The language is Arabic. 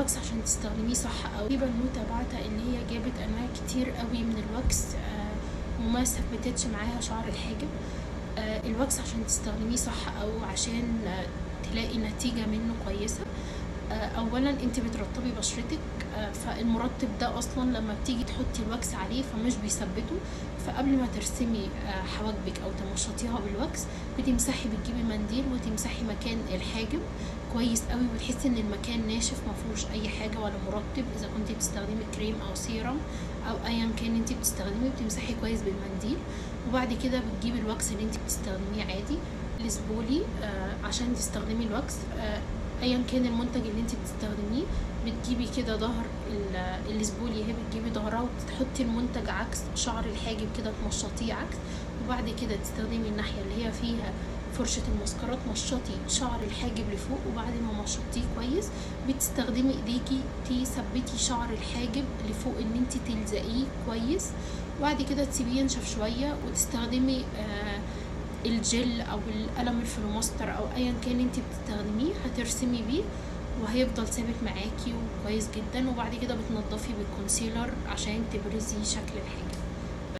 الواكس عشان تستخدميه صح أو في بنوتة بعتها ان هي جابت انواع كتير قوي من الواكس وما ثبتتش معاها شعر الحاجب. الواكس عشان تستخدميه صح او عشان تلاقي نتيجة منه كويسة، اولا انت بترطبي بشرتك، فالمرطب ده اصلا لما بتيجي تحطي الواكس عليه فمش بيثبته، فقبل ما ترسمي حواجبك او تمشطيها بالواكس بتمسحي، بتجيبي منديل وتمسحي مكان الحاجب كويس قوي وتحسي ان المكان ناشف مفيهوش اي حاجه ولا مرطب. اذا كنت بتستخدمي كريم او سيرم او ايا كان انت بتستخدميه بتمسحي كويس بالمنديل، وبعد كده بتجيبي الواكس اللي انت بتستخدميه عادي الاسبولي عشان تستخدمي الواكس ايا كان المنتج اللي انت بتستخدميه. بتجيبي كده ظهر الاسبولي، هي بتجيبي ظهرها وتحطي المنتج عكس شعر الحاجب كده تمشطيه عكس، وبعد كده تستخدمي الناحيه اللي هي فيها فرشه الماسكارا تمشطي شعر الحاجب لفوق، وبعد ما مشطيه كويس بتستخدمي ايديكي تثبتي شعر الحاجب لفوق ان انت تلزقيه كويس، وبعد كده تسيبيه ينشف شويه وتستخدمي الجل او القلم الفلوماستر او ايا كان انت بتستخدميه هترسمي بيه وهيفضل ثابت معاكي وكويس جدا. وبعد كده بتنضفي بالكونسيلر عشان تبرزي شكل الحاجب.